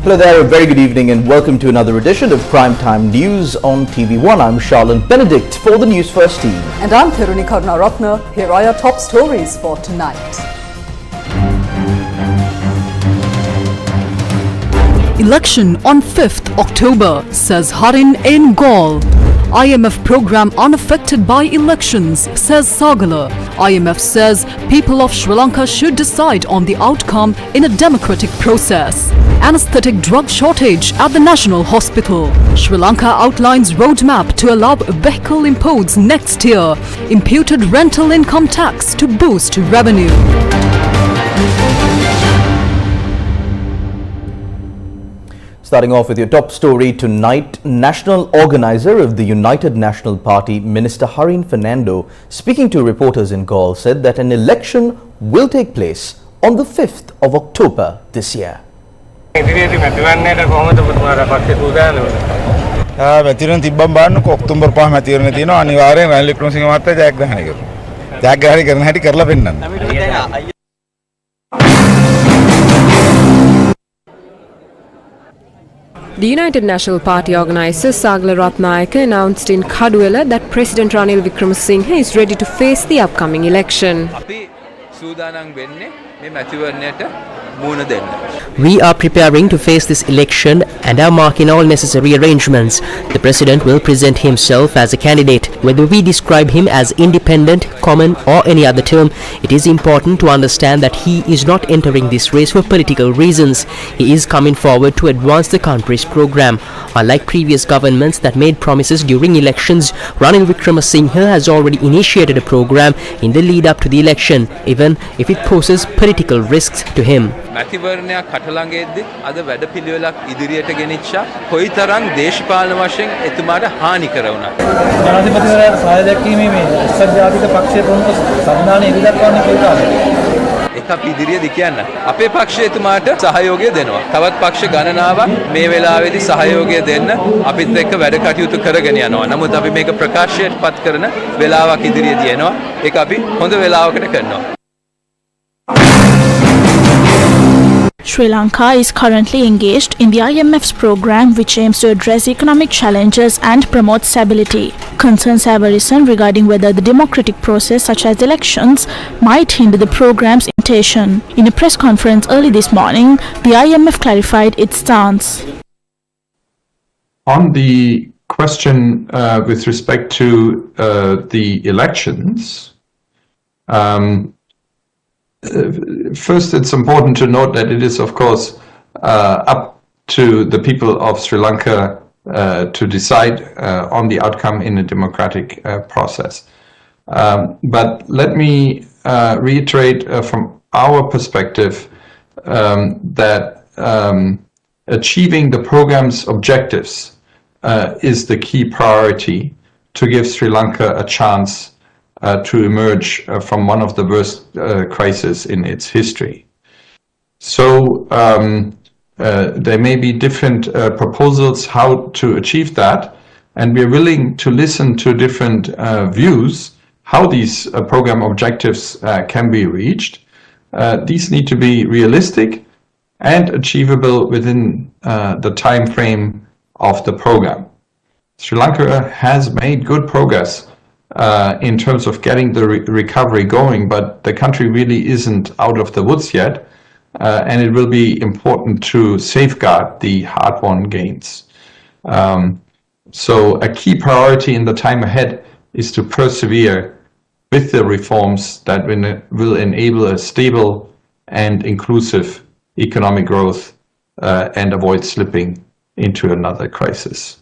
Hello there, a very good evening and welcome to another edition of Primetime News on TV1. I'm Charlene Benedict for the Newsfirst team. And I'm Thiruni Karunaratna. Here are your top stories for tonight. Election on 5th October, says Harin in Gaul. IMF program unaffected by elections, says Sagala. IMF says people of Sri Lanka should decide on the outcome in a democratic process. Anesthetic drug shortage at the National Hospital. Sri Lanka outlines roadmap to allow vehicle imports next year. Imputed rental income tax to boost revenue. Starting off with your top story tonight, national organizer of the United National Party, Minister Harin Fernando, speaking to reporters in Gaul, said that an election will take place on the 5th of October this year. මැතිවරණ තිබ්බම බලන්නකො October 5 මැතිවරණ තියෙනවා අනිවාර්යෙන් රනිල් වික්‍රමසිංහ මහත්තයා ජයග්‍රහණය කරනවා. ජයග්‍රහණය කරන හැටි කරලා පෙන්නන්න. The United National Party organizer Sagala Ratnayaka announced in Kaduwela that President Ranil Wickremesinghe is ready to face the upcoming election. We are preparing to face this election and are making all necessary arrangements. The President will present himself as a candidate. Whether we describe him as independent, common or any other term, it is important to understand that he is not entering this race for political reasons. He is coming forward to advance the country's program. Unlike previous governments that made promises during elections, Ranil Wickremesinghe has already initiated a program in the lead up to the election, even if it poses political risks to him. මැතිවරණයක් කටළඟෙද්දි අද වැඩපිළිවෙලක් ඉදිරියට ගෙනිච්චා කොයිතරම් දේශපාලන වශයෙන් එතුමාට හානි කරවුණා. ජනාධිපතිවරයාට සහාය දැක්වීමේ මේ එක්සත් ජාතික පක්ෂයේ ප්‍රමුඛ සංවිධානයේ ඉදිරිපත්වන්නේ කොයි කාලෙද? ඒක අපි ඉදිරියේදී කියන්න. අපේ පක්ෂය එතුමාට සහයෝගය දෙනවා. තවත් පක්ෂ ගණනාවක් මේ වෙලාවේදී සහයෝගය දෙන්න අපිත් එක්ක වැඩ කටයුතු කරගෙන යනවා. නමුත් අපි මේක ප්‍රකාශයට පත් කරන වෙලාවක් ඉදිරියේදී එනවා. ඒක අපි හොඳ වෙලාවකට කරනවා. Sri Lanka is currently engaged in the IMF's program which aims to address economic challenges and promote stability. Concerns have arisen regarding whether the democratic process such as elections might hinder the program's implementation. In a press conference early this morning, the IMF clarified its stance. On the question with respect to the elections, first, it's important to note that it is, of course, up to the people of Sri Lanka to decide on the outcome in a democratic process. But let me reiterate from our perspective that achieving the program's objectives is the key priority to give Sri Lanka a chance to emerge from one of the worst crises in its history. So there may be different proposals how to achieve that, and we are willing to listen to different views how these program objectives can be reached. These need to be realistic and achievable within the time frame of the program. Sri Lanka has made good progress in terms of getting the recovery going, but the country really isn't out of the woods yet, and it will be important to safeguard the hard-won gains. So a key priority in the time ahead is to persevere with the reforms that will enable a stable and inclusive economic growth and avoid slipping into another crisis.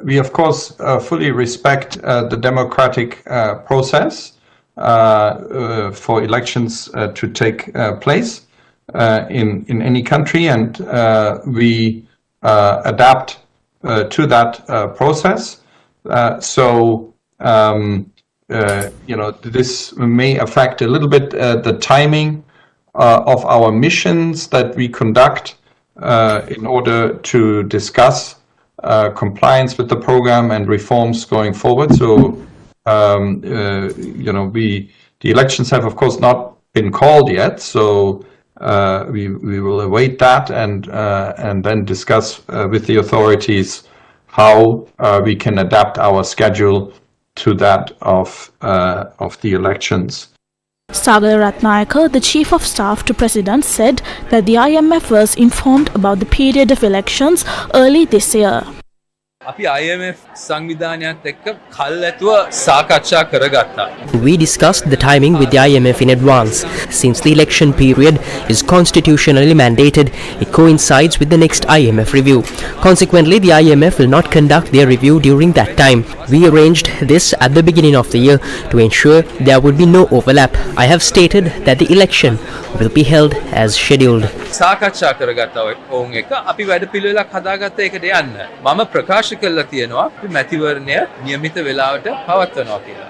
We, of course, fully respect the democratic process for elections to take place in any country, and we adapt to that process. This may affect a little bit the timing of our missions that we conduct in order to discuss compliance with the program and reforms going forward. So, the elections have, of course, not been called yet. So we will await that and then discuss with the authorities how we can adapt our schedule to that of the elections. Sagala Ratnayaka, the Chief of Staff to President, said that the IMF was informed about the period of elections early this year. අපි IMF සංවිධානයත් එක්ක කල්ැතුව සාකච්ඡා කරගත්තා. We discussed the timing with the IMF in advance. Since the election period is constitutionally mandated, it coincides with the next IMF review. Consequently, the IMF will not conduct their review during that time. We arranged this at the beginning of the year to ensure there would be no overlap. I have stated that the election will be held as scheduled. සාකච්ඡා කරගත්තා ඔවුන් එක අපි වැඩ පිළිවෙලක් හදාගත්ත එකට යන්න. මම ප්‍රකාශ කරලා තියෙනවා අපි මැතිවරණය නියමිත වෙලාවට පවත්වනවා කියලා.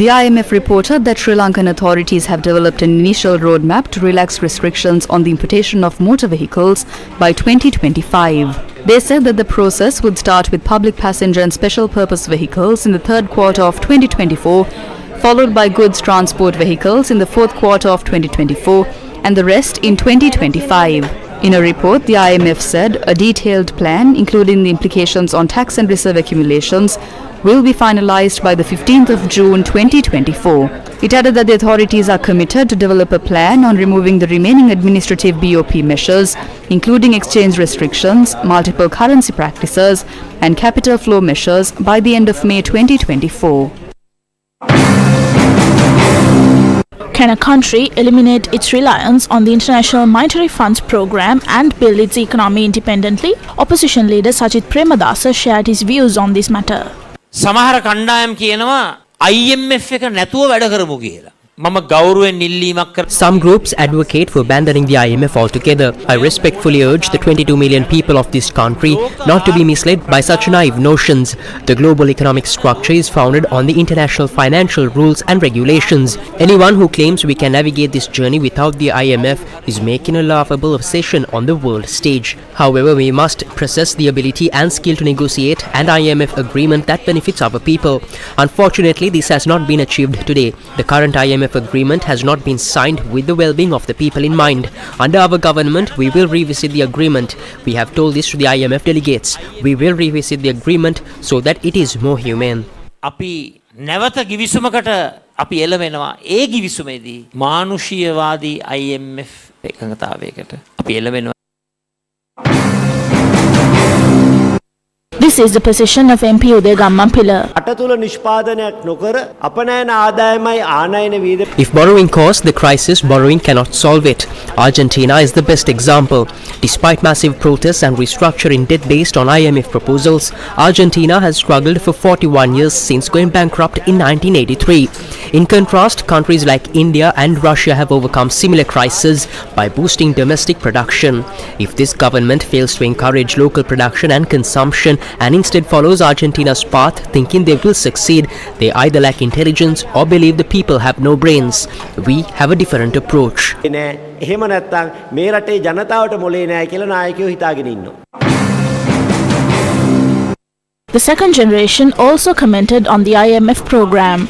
The IMF reported that Sri Lankan authorities have developed an initial roadmap to relax restrictions on the importation of motor vehicles by 2025. They said that the process would start with public passenger and special purpose vehicles in the third quarter of 2024, followed by goods transport vehicles in the fourth quarter of 2024 and the rest in 2025. In a report, the IMF said a detailed plan, including the implications on tax and reserve accumulations, will be finalized by the 15th of June 2024. It added that the authorities are committed to develop a plan on removing the remaining administrative BOP measures, including exchange restrictions, multiple currency practices, and capital flow measures by the end of May 2024. Can a country eliminate its reliance on the International Monetary Fund's program and build its economy independently? Opposition leader Sajith Premadasa shared his views on this matter. සමහර කණ්ඩායම් කියනවා IMF එක නැතුව වැඩ කරමු කියලා. මම ගෞරවයෙන් ඉල්ලීමක් කර Some groups advocate for abandoning the IMF altogether. I respectfully urge the 22 million people of this country not to be misled by such naive notions. The global economic structure is founded on the international financial rules and regulations. Anyone who claims we can navigate this journey without the IMF is making a laughable obsession on the world stage. However, we must possess the ability and skill to negotiate an IMF agreement that benefits our people. Unfortunately, this has not been achieved today. The current IMF agreement has not been signed with the well-being of the people in mind. Under our government, we will revisit the agreement. We have told this to the IMF delegates. We will revisit the agreement so that it is more humane. අපි නැවත ගිවිසුමකට අපි එළවෙනවා. ඒ ගිවිසුමේදී මානුෂීයවාදී IMF එකඟතාවයකට අපි එළවෙනවා. This is the position of MP Uday Gammanpilla. If borrowing caused the crisis, borrowing cannot solve it. Argentina is the best example. Despite massive protests and restructuring debt based on IMF proposals, Argentina has struggled for 41 years since going bankrupt in 1983. In contrast, countries like India and Russia have overcome similar crises by boosting domestic production. If this government fails to encourage local production and consumption and instead follows Argentina's path thinking they will succeed, they either lack intelligence or believe the people have no brains. We have a different approach. The second generation also commented on the IMF program.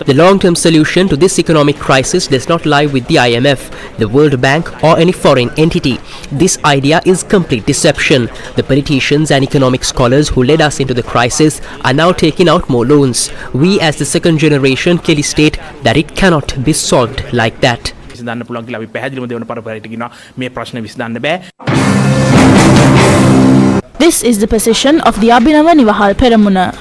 The long-term solution to this economic crisis does not lie with the IMF, the World Bank or any foreign entity. This idea is complete deception. The politicians and economic scholars who led us into the crisis are now taking out more loans. We as the second generation clearly state that it cannot be solved like that. This is the position of the Abhinava Nivahal Peramuna.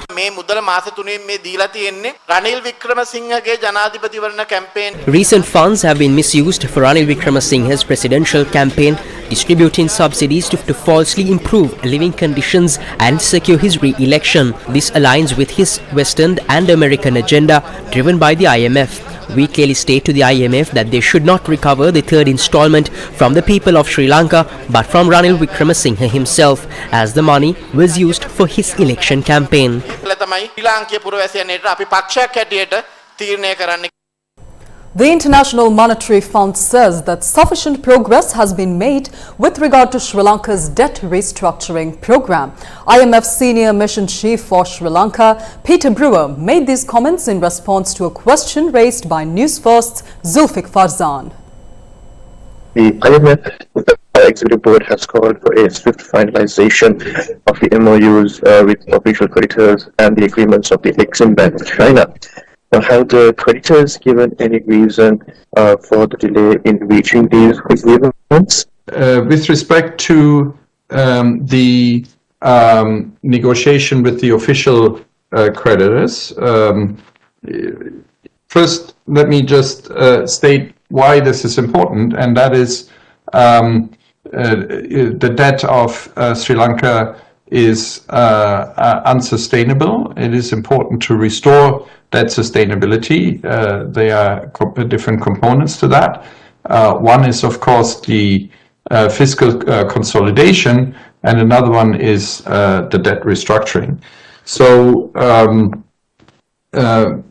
Recent funds have been misused for Ranil Wickremesinghe's presidential campaign, distributing subsidies to falsely improve living conditions and secure his re-election. This aligns with his Western and American agenda driven by the IMF. We clearly state to the IMF that they should not recover the third installment from the people of Sri Lanka but from Ranil Wickremesinghe himself, as the money was used for his election campaign. The International Monetary Fund says that sufficient progress has been made with regard to Sri Lanka's debt restructuring program. IMF Senior Mission Chief for Sri Lanka, Peter Brewer, made these comments in response to a question raised by Newsfirst's Zulfiq Farzan. The IMF Executive Board has called for a swift finalization of the MOUs with official creditors and the agreements of the Exim Bank of China. Have the creditors given any reason for the delay in reaching these agreements? With respect to the negotiation with the official creditors, first let me just state why this is important, and that is the debt of Sri Lanka is unsustainable. It is important to restore that sustainability. There are different components to that. One is, of course, the fiscal consolidation, and another one is the debt restructuring. So the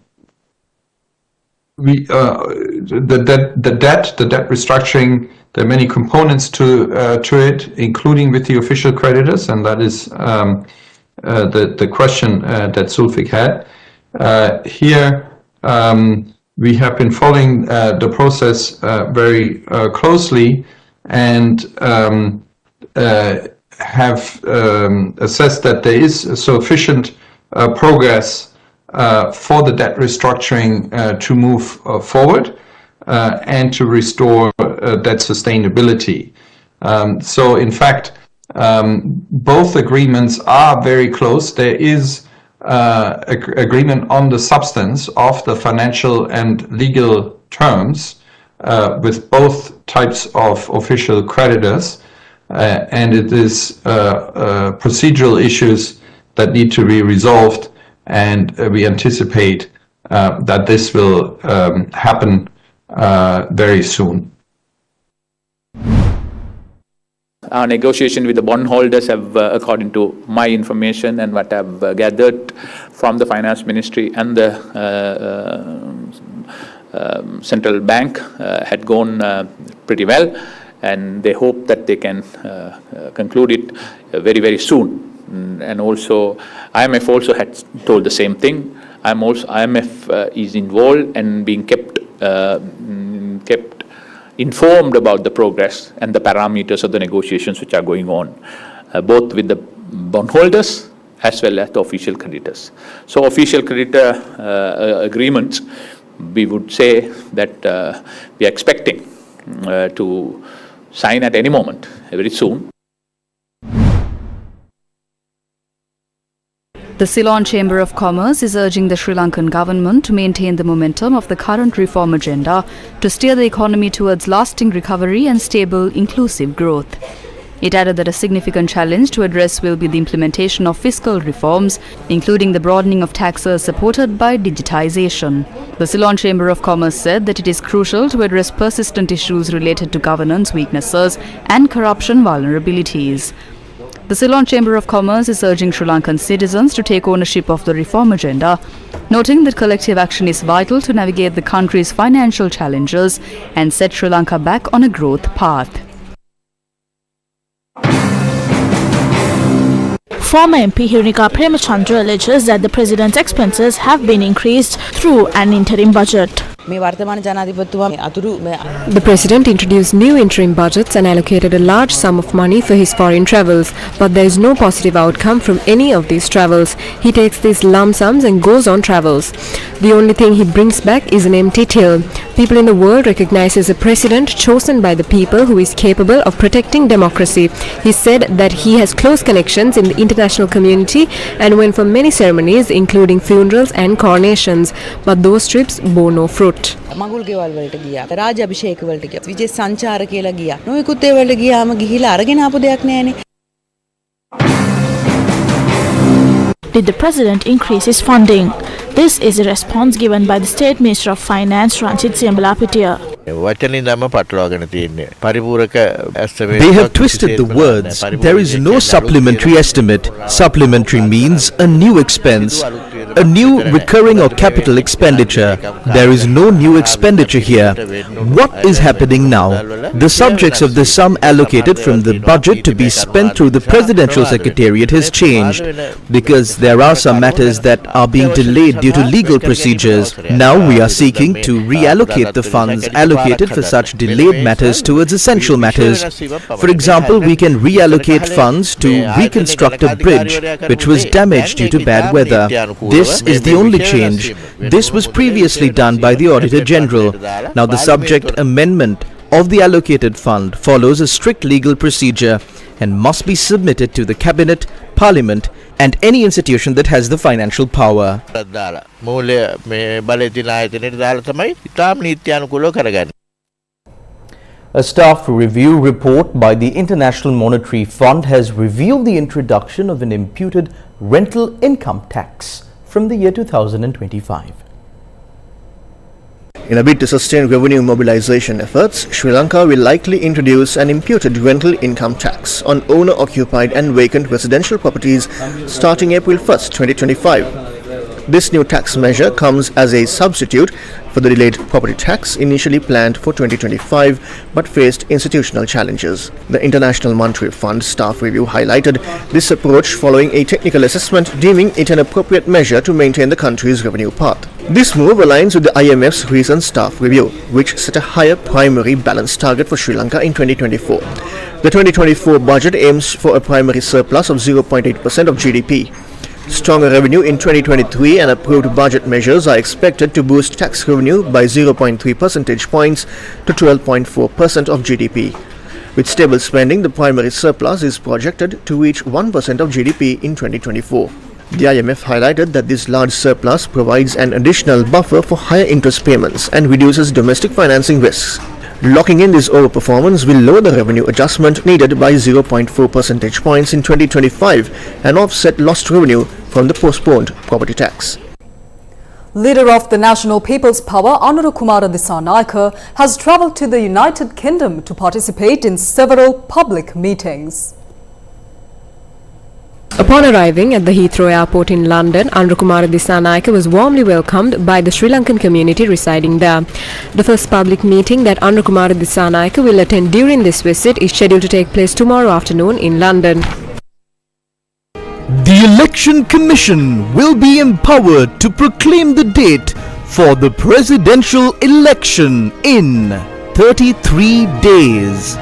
debt restructuring, there are many components to it, including with the official creditors, and that is the question that Zulfiq had. Here, we have been following the process very closely and have assessed that there is sufficient progress for the debt restructuring to move forward and to restore debt sustainability. So, in fact, both agreements are very close. There is agreement on the substance of the financial and legal terms with both types of official creditors, and it is procedural issues that need to be resolved, and we anticipate that this will happen very soon. Our negotiation with the bondholders have, according to my information and what I've gathered from the Finance Ministry and the Central Bank, had gone pretty well, and they hope that they can conclude it very, very soon. And also, IMF also had told the same thing. IMF is involved and being kept informed about the progress and the parameters of the negotiations which are going on, both with the bondholders as well as the official creditors. So official creditor agreements, we would say that we are expecting to sign at any moment, very soon. The Ceylon Chamber of Commerce is urging the Sri Lankan government to maintain the momentum of the current reform agenda to steer the economy towards lasting recovery and stable, inclusive growth. It added that a significant challenge to address will be the implementation of fiscal reforms, including the broadening of taxes supported by digitization. The Ceylon Chamber of Commerce said that it is crucial to address persistent issues related to governance weaknesses and corruption vulnerabilities. The Ceylon Chamber of Commerce is urging Sri Lankan citizens to take ownership of the reform agenda, noting that collective action is vital to navigate the country's financial challenges and set Sri Lanka back on a growth path. Former MP Hirunika Premachandra alleges that the president's expenses have been increased through an interim budget. The president introduced new interim budgets and allocated a large sum of money for his foreign travels, but there is no positive outcome from any of these travels. He takes these lump sums and goes on travels. The only thing he brings back is an empty till. People in the world recognize as a president chosen by the people who is capable of protecting democracy. He said that he has close connections in the international community and went for many ceremonies, including funerals and coronations, but those trips bore no fruit. මගුල් ගෙවල් වලට ගියා රාජ අභිෂේක වලට ගියා විජේ සංචාර කියලා ගියා නොයෙකුත් ඒ වලට ගියාම ගිහිලා අරගෙන ආපු දෙයක් නෑනේ. Did the president increase his funding? This is a response given by the State Minister of Finance Ranjit Siambalapitiya. They have twisted the words. There is no supplementary estimate. Supplementary means a new expense. a new recurring or capital expenditure. There is no new expenditure here. What is happening now? The subjects of the sum allocated from the budget to be spent through the Presidential Secretariat has changed because there are some matters that are being delayed due to legal procedures. Now we are seeking to reallocate the funds allocated for such delayed matters towards essential matters. For example, we can reallocate funds to reconstruct a bridge which was damaged due to bad weather. This is the only change. This was previously done by the Auditor General. Now the subject amendment of the allocated fund follows a strict legal procedure and must be submitted to the Cabinet, Parliament and any institution that has the financial power. A staff review report by the International Monetary Fund has revealed the introduction of an imputed rental income tax from the year 2025. In a bid to sustain revenue mobilization efforts, Sri Lanka will likely introduce an imputed rental income tax on owner-occupied and vacant residential properties starting April 1st, 2025. This new tax measure comes as a substitute for the delayed property tax initially planned for 2025 but faced institutional challenges. The International Monetary Fund staff review highlighted this approach following a technical assessment deeming it an appropriate measure to maintain the country's revenue path. This move aligns with the IMF's recent staff review, which set a higher primary balance target for Sri Lanka in 2024. The 2024 budget aims for a primary surplus of 0.8% of GDP. Stronger revenue in 2023 and approved budget measures are expected to boost tax revenue by 0.3 percentage points to 12.4% of GDP. With stable spending, the primary surplus is projected to reach 1% of GDP in 2024. The IMF highlighted that this large surplus provides an additional buffer for higher interest payments and reduces domestic financing risks. Locking in this overperformance will lower the revenue adjustment needed by 0.4 percentage points in 2025 and offset lost revenue from the postponed property tax. Leader of the National People's Power, Anurukumara Dissanayake, has travelled to the United Kingdom to participate in several public meetings. Upon arriving at the Heathrow Airport in London, Anurukumara Dissanayake was warmly welcomed by the Sri Lankan community residing there. The first public meeting that Anurukumara Dissanayake will attend during this visit is scheduled to take place tomorrow afternoon in London. The Election Commission will be empowered to proclaim the date for the presidential election in 33 days.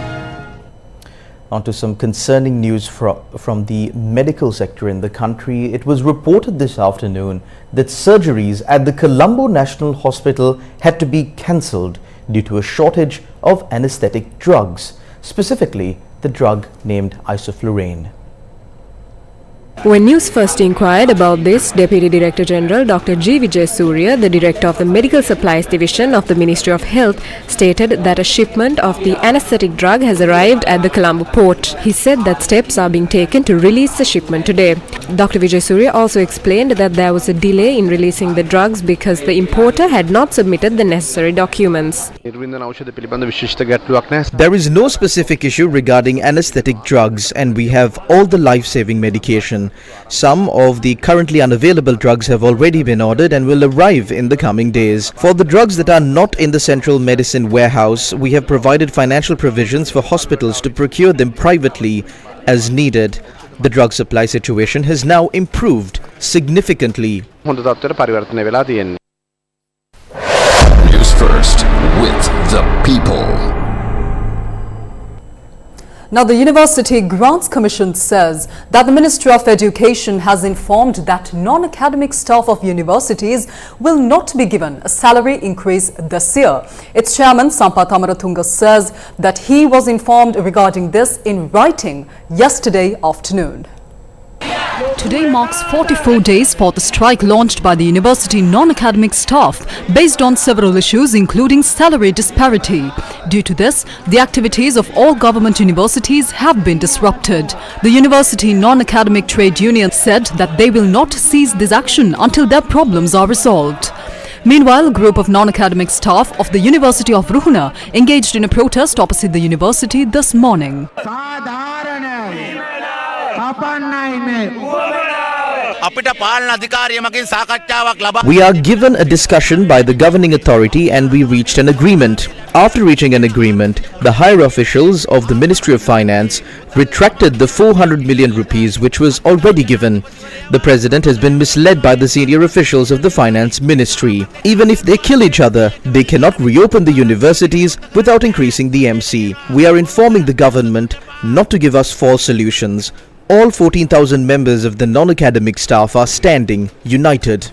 On to some concerning news from the medical sector in the country. It was reported this afternoon that surgeries at the Colombo National Hospital had to be cancelled due to a shortage of anesthetic drugs, specifically the drug named isoflurane. When Newsfirst inquired about this, Deputy Director General Dr. G. Vijay Surya, the Director of the Medical Supplies Division of the Ministry of Health, stated that a shipment of the anesthetic drug has arrived at the Colombo port. He said that steps are being taken to release the shipment today. Dr. Vijay Surya also explained that there was a delay in releasing the drugs because the importer had not submitted the necessary documents. There is no specific issue regarding anesthetic drugs, and we have all the life-saving medication. Some of the currently unavailable drugs have already been ordered and will arrive in the coming days. For the drugs that are not in the central medicine warehouse, we have provided financial provisions for hospitals to procure them privately as needed. The drug supply situation has now improved significantly. Newsfirst with the people. Now, the University Grants Commission says that the Ministry of Education has informed that non-academic staff of universities will not be given a salary increase this year. Its chairman, Sampath Amaratunga, says that he was informed regarding this in writing yesterday afternoon. Today marks 44 days for the strike launched by the university non-academic staff based on several issues including salary disparity. Due to this, the activities of all government universities have been disrupted. The university non-academic trade union said that they will not cease this action until their problems are resolved. Meanwhile, a group of non-academic staff of the University of Ruhuna engaged in a protest opposite the university this morning. We are given a discussion by the governing authority and we reached an agreement. After reaching an agreement, the higher officials of the Ministry of Finance retracted the 400 million rupees which was already given. The President has been misled by the senior officials of the Finance Ministry. Even if they kill each other, they cannot reopen the universities without increasing the MC. We are informing the government not to give us false solutions. All 14,000 members of the non-academic staff are standing united.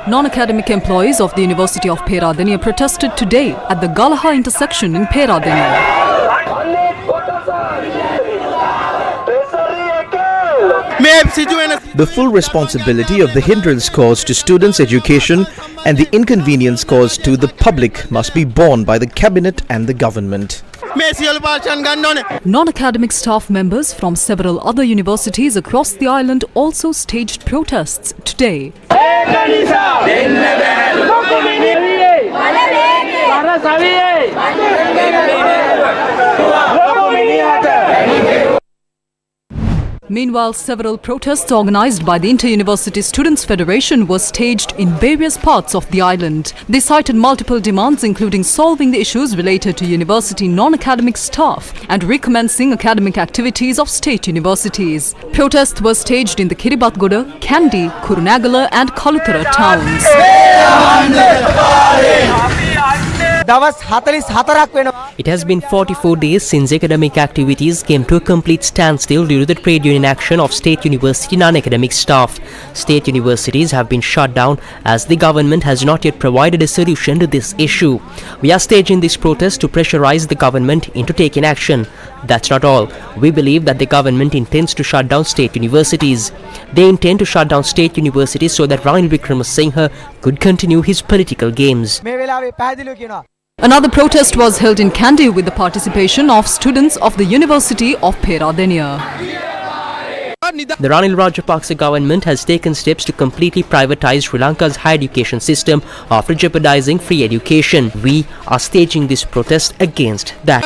Non-academic employees of the University of Peradeniya protested today at the Galaha intersection in Peradeniya. The full responsibility of the hindrance caused to students' education and the inconvenience caused to the public must be borne by the cabinet and the government. Non-academic staff members from several other universities across the island also staged protests today. Meanwhile, several protests organized by the Inter-University Students' Federation were staged in various parts of the island. They cited multiple demands including solving the issues related to university non-academic staff and recommencing academic activities of state universities. Protests were staged in the Kiribathgoda, Kandy, Kurunegala and Kaluthara towns. It has been 44 days since academic activities came to a complete standstill due to the trade union action of state university non-academic staff. State universities have been shut down as the government has not yet provided a solution to this issue. We are staging this protest to pressurize the government into taking action. That's not all. We believe that the government intends to shut down state universities. They intend to shut down state universities so that Ranil Wickremesinghe could continue his political games. Another protest was held in Kandy with the participation of students of the University of Peradeniya. The Ranil Rajapaksa government has taken steps to completely privatize Sri Lanka's higher education system after jeopardizing free education. We are staging this protest against that.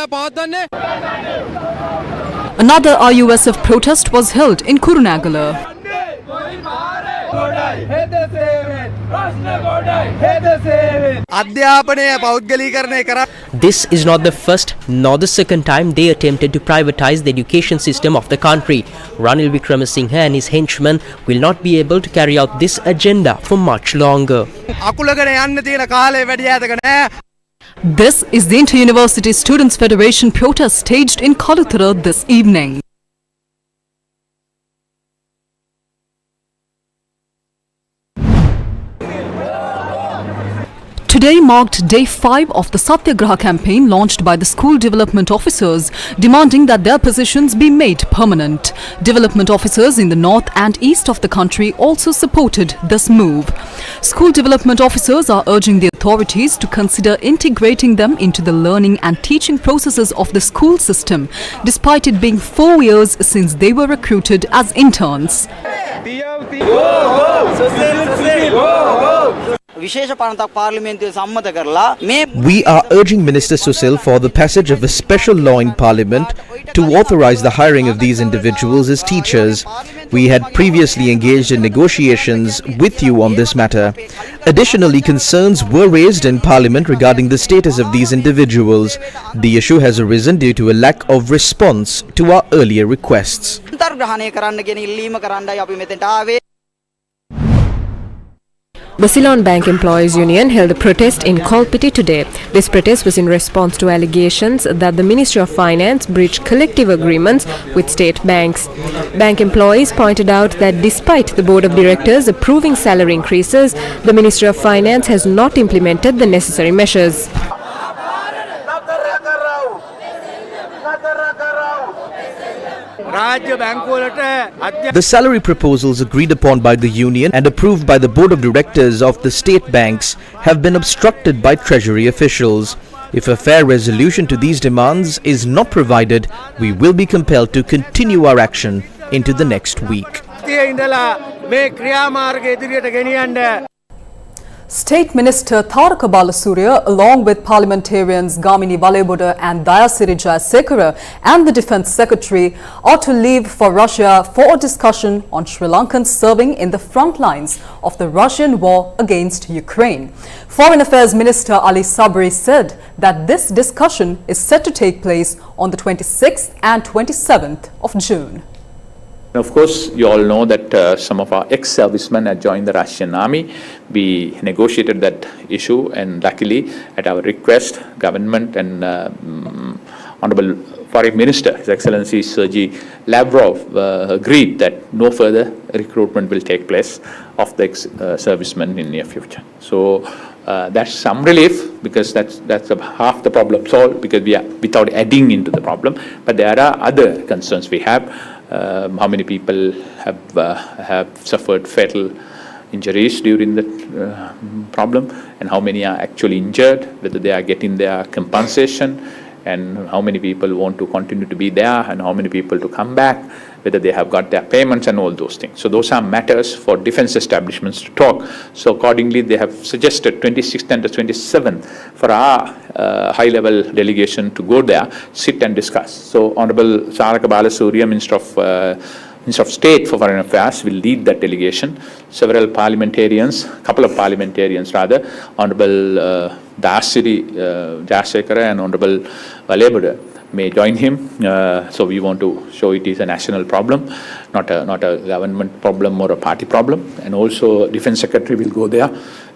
Another RUSF protest was held in Kurunegala. This is not the first nor the second time they attempted to privatize the education system of the country. Ranil Wickremesinghe and his henchmen will not be able to carry out this agenda for much longer. This is the Inter-University Students' Federation protest staged in Kaluthara this evening. Today marked day 5 of the Satyagraha campaign launched by the school development officers, demanding that their positions be made permanent. Development officers in the north and east of the country also supported this move. School development officers are urging the authorities to consider integrating them into the learning and teaching processes of the school system, despite it being 4 years since they were recruited as interns. We are urging Minister Susil for the passage of a special law in Parliament to authorize the hiring of these individuals as teachers. We had previously engaged in negotiations with you on this matter. Additionally, concerns were raised in Parliament regarding the status of these individuals. The issue has arisen due to a lack of response to our earlier requests. The Ceylon Bank Employees Union held a protest in Kolpiti today. This protest was in response to allegations that the Ministry of Finance breached collective agreements with state banks. Bank employees pointed out that despite the Board of Directors approving salary increases, the Ministry of Finance has not implemented the necessary measures. The salary proposals agreed upon by the union and approved by the Board of Directors of the state banks have been obstructed by Treasury officials. If a fair resolution to these demands is not provided, we will be compelled to continue our action into the next week. State Minister Tharaka Balasuriya, along with parliamentarians Gamini Valeboda and Dayasiri Jayasekara and the Defence Secretary, are to leave for Russia for a discussion on Sri Lankans serving in the front lines of the Russian war against Ukraine. Foreign Affairs Minister Ali Sabri said that this discussion is set to take place on the 26th and 27th of June. Of course, you all know that some of our ex-servicemen had joined the Russian army. We negotiated that issue, and luckily, at our request, government and Honorable Foreign Minister, His Excellency Sergei Lavrov, agreed that no further recruitment will take place of the ex-servicemen in near future. So that's some relief, because that's half the problem solved, because we are without adding into the problem. But there are other concerns we have. How many people have suffered fatal injuries during the problem, and how many are actually injured, whether they are getting their compensation, and how many people want to continue to be there, and how many people to come back, whether they have got their payments and all those things. So those are matters for defense establishments to talk. So accordingly, they have suggested 26th and the 27th for our high-level delegation to go there, sit and discuss. So Honorable Tharaka Balasuriya, Minister of State for Foreign Affairs, will lead that delegation. Several parliamentarians, couple of parliamentarians rather, Honorable Dayasiri Jayasekara and Honorable Valeboda, may join him. So we want to show it is a national problem, not a government problem or a party problem. And also Defence Secretary will go there,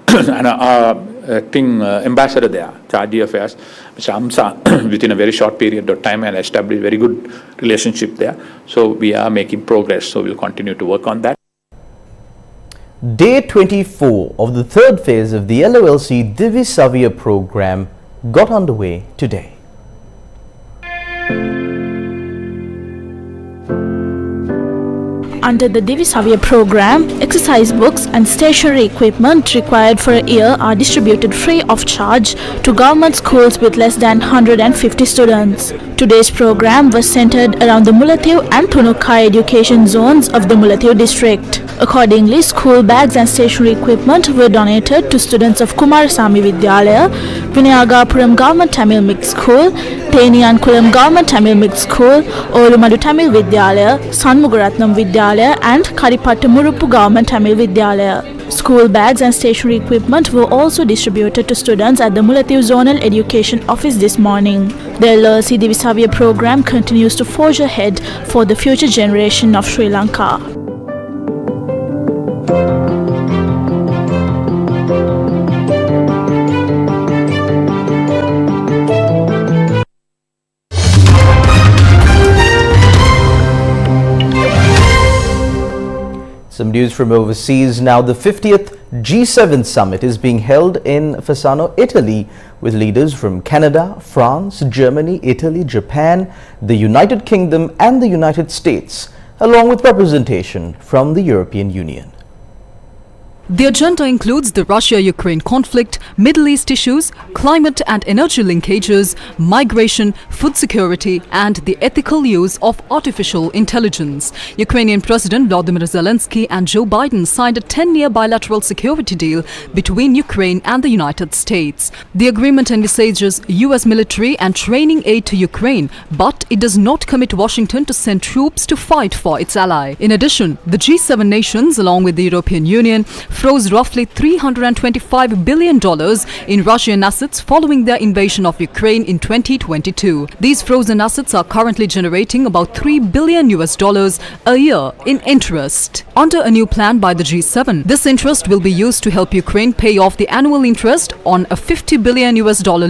and our acting ambassador there, Charge Affairs, Mr. Amsa, within a very short period of time, and established very good relationship there. So we are making progress, so we'll continue to work on that. Day 24 of the third phase of the LOLC Divi Savia program got underway today. Under the Divi Savia program, exercise books and stationery equipment required for a year are distributed free of charge to government schools with less than 150 students. Today's program was centered around the Mullaitivu and Thunukai education zones of the Mullaitivu district. Accordingly, school bags and stationery equipment were donated to students of Kumarasamy Vidyalaya, Vinayagapuram Government Tamil Mixed School, Theniyankulam Government Tamil Mixed School, Olumadu Tamil Vidyalaya, Sanmugaratnam Vidyalaya and Karipatta Muruppu Government Tamil Vidyalaya. School bags and stationery equipment were also distributed to students at the Mullaitivu Zonal Education Office this morning. The LOLC Divi Savia program continues to forge ahead for the future generation of Sri Lanka. Some news from overseas now. The 50th G7 summit is being held in Fasano, Italy, with leaders from Canada, France, Germany, Italy, Japan, the United Kingdom and the United States, along with representation from the European Union. The agenda includes the Russia-Ukraine conflict, Middle East issues, climate and energy linkages, migration, food security and the ethical use of artificial intelligence. Ukrainian President Volodymyr Zelensky and Joe Biden signed a 10-year bilateral security deal between Ukraine and the United States. The agreement envisages US military and training aid to Ukraine, but it does not commit Washington to send troops to fight for its ally. In addition, the G7 nations, along with the European Union, froze roughly $325 billion in Russian assets following their invasion of Ukraine in 2022. These frozen assets are currently generating about $3 billion a year in interest. Under a new plan by the G7, this interest will be used to help Ukraine pay off the annual interest on a $50 billion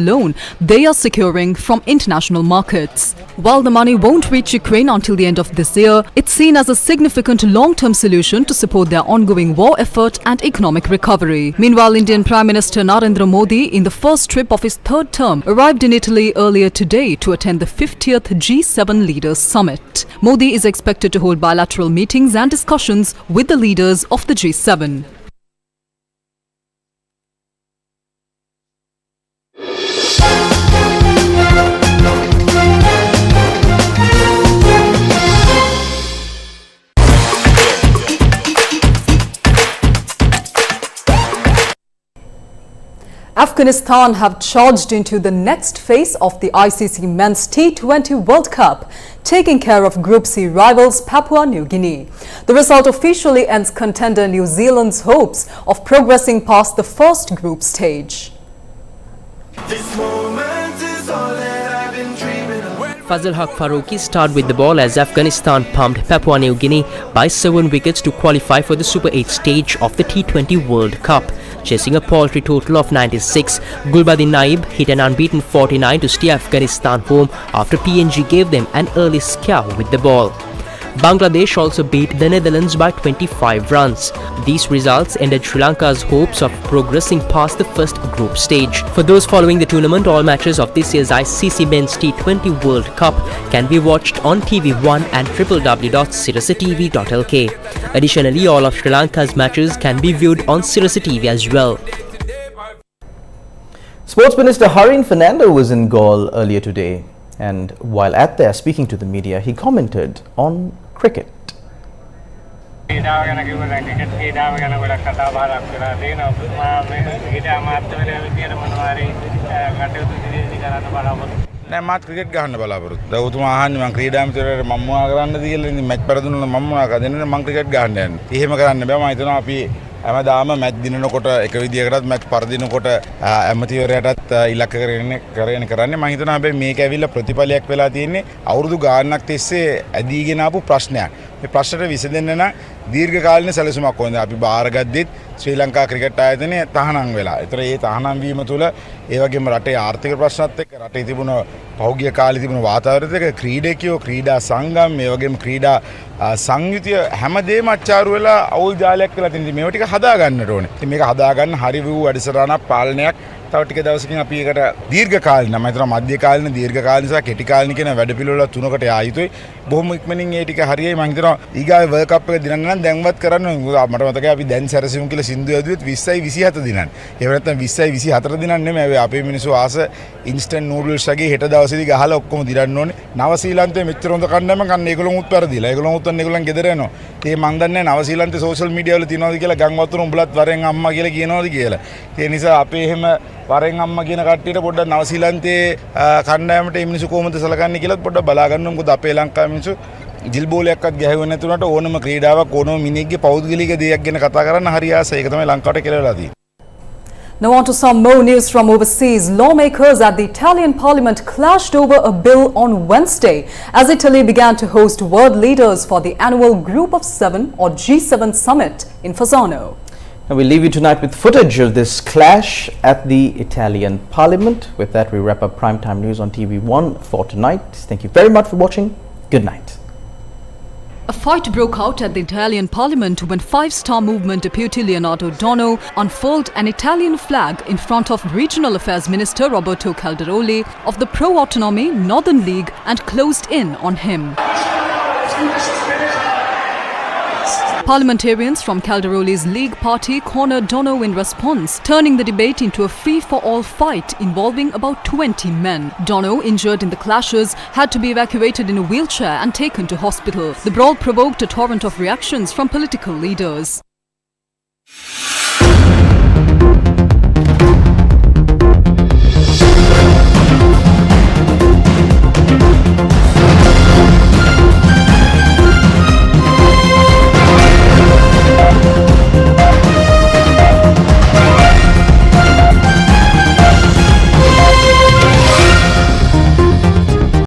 loan they are securing from international markets. While the money won't reach Ukraine until the end of this year, it's seen as a significant long-term solution to support their ongoing war effort and economic recovery. Meanwhile, Indian Prime Minister Narendra Modi, in the first trip of his third term, arrived in Italy earlier today to attend the 50th G7 Leaders Summit. Modi is expected to hold bilateral meetings and discussions with the leaders of the G7. Afghanistan have charged into the next phase of the ICC Men's T20 World Cup, taking care of Group C rivals Papua New Guinea. The result officially ends contender New Zealand's hopes of progressing past the first group stage. Fazal Haq Farooqi starred with the ball as Afghanistan pumped Papua New Guinea by 7 wickets to qualify for the Super 8 stage of the T20 World Cup. Chasing a paltry total of 96, Gulbuddin Naib hit an unbeaten 49 to steer Afghanistan home after PNG gave them an early scare with the ball. Bangladesh also beat the Netherlands by 25 runs. These results ended Sri Lanka's hopes of progressing past the first group stage. For those following the tournament, all matches of this year's ICC Men's T20 World Cup can be watched on TV1 and www.sirasatv.lk. Additionally, all of Sri Lanka's matches can be viewed on Sirasa TV as well. Sports Minister Harin Fernando was in Galle earlier today, and while at there speaking to the media, he commented on cricket. නෑ මාත් cricket ගහන්න බලාපොරොත්තු. දැන් උතුමා අහන්නේ මම ක්‍රීඩාමිතුවරට මම මොනවා කරන්නද කියලා. ඉතින් මැච් පෙරදුනොත් මම මොනවා කරන්නද? මම ක්‍රිකට් ගහන්න යන්නේ. එහෙම කරන්න බෑ. මම හිතනවා අපි හැමදාම මැච් දිනනකොට එක විදියකටත් මැච් පරදිනකොට ඇමතිවරයටත් ඉලක්ක කරන්නේ. මම හිතනවා හැබැයි මේක ඇවිල්ලා ප්‍රතිඵලයක් වෙලා තියෙන්නේ අවුරුදු ගාණක් තිස්සේ ඇදීගෙන ආපු ප්‍රශ්නයක්. මේ ප්‍රශ්නට විසඳෙන්න නම් දීර්ඝකාලීන සැලසුමක් ඕනේ. අපි බාරගද්දිත් ශ්‍රී ලංකා ක්‍රිකට් ආයතනය තහනම් වෙලා. ඒතර ඒ තහනම් වීම තුළ ඒ වගේම රටේ ආර්ථික ප්‍රශ්නත් එක්ක රටේ තිබුණ පෞද්ගලික කාලේ තිබුණ වාතාවරණයත් එක්ක ක්‍රීඩකයෝ ක්‍රීඩා සංගම් මේ වගේම ක්‍රීඩා සංයුතිය හැමදේම අච්චාරු වෙලා අවුල් ජාලයක් වෙලා තියෙනවා. මේව ටික හදා ගන්නට ඕනේ. ඉතින් මේක හදා ගන්න හරි වූ වැඩසටහනක් පාලනයක් තව ටික දවසකින් අපි ඒකට දීර්ඝකාලීන මම හිතනවා මධ්‍ය කාලීන දීර්ඝකාලීන සහ කෙටි කාලීන කියන වැඩපිළිවෙල තුනකට යා යුතුයි. බොහොම ඉක්මනින් ඒ ටික හරියයි. මම හිතනවා ඊගාවේ වර්ල්ඩ් කප් එක දිනන්න නම් දැන්වත් කරන්න ඕනේ. මට මතකයි අපි දැන් සැරසීමු කියලා සින්දු යදුවෙත් 20යි 27 දිනන්න. ඒ වෙනත්නම් 20යි 24 දිනන්න නෙමෙයි. අපේ මිනිස්සු ආස ඉන්ස්ටන්ට් නූඩල්ස් වගේ හෙට දවසේදී ගහලා ඔක්කොම දිනන්න ඕනේ. නව ශ්‍රීලන්තයේ මෙච්චර හොඳ කණ්ඩායම කන්න ඒගොල්ලෝ උත් පෙරදිලා. ඒගොල්ලෝ උත් ඒගොල්ලන් ගෙදර යනවා. ඒ මන් දන්නේ නව ශ්‍රීලන්තයේ සෝෂල් මීඩියා වල තියනවාද කියලා ගම් වතුර උඹලත් වරෙන් අම්මා කියලා කියනවාද කියලා. ඒ නිසා අපේ එහෙම වරෙන් අම්මා කියන කට්ටියට පොඩ්ඩක් නව ශ්‍රීලන්තයේ කණ්ඩායමට මේ මිනිස්සු කොහොමද සලකන්නේ කියලාත් පොඩ්ඩක් බලා ගන්න ඕනේ. මොකද අපේ ලංකාවේ මිනිස්සු ජිල් බෝලයක්වත් ගැහුවේ නැතුණට ඕනම ක්‍රීඩාවක් ඕනම මිනිහෙක්ගේ පෞද්ගලික දෙයක් ගැන කතා කරන්න හරි ආසයි. ඒක තමයි ලංකාවට කියලා වෙලා තියෙන්නේ. Now on to some more news from overseas. Lawmakers at the Italian parliament clashed over a bill on Wednesday as Italy began to host world leaders for the annual Group of Seven or G7 summit in Fasano. Now we'll leave you tonight with footage of this clash at the Italian parliament. With that, we wrap up primetime news on TV1 for tonight. Thank you very much for watching. Good night. A fight broke out at the Italian parliament when five-star movement deputy Leonardo Dono unfurled an Italian flag in front of Regional Affairs Minister Roberto Calderoli of the pro-autonomy Northern League and closed in on him. Parliamentarians from Calderoli's League party cornered Dono in response, turning the debate into a free-for-all fight involving about 20 men. Dono, injured in the clashes, had to be evacuated in a wheelchair and taken to hospital. The brawl provoked a torrent of reactions from political leaders.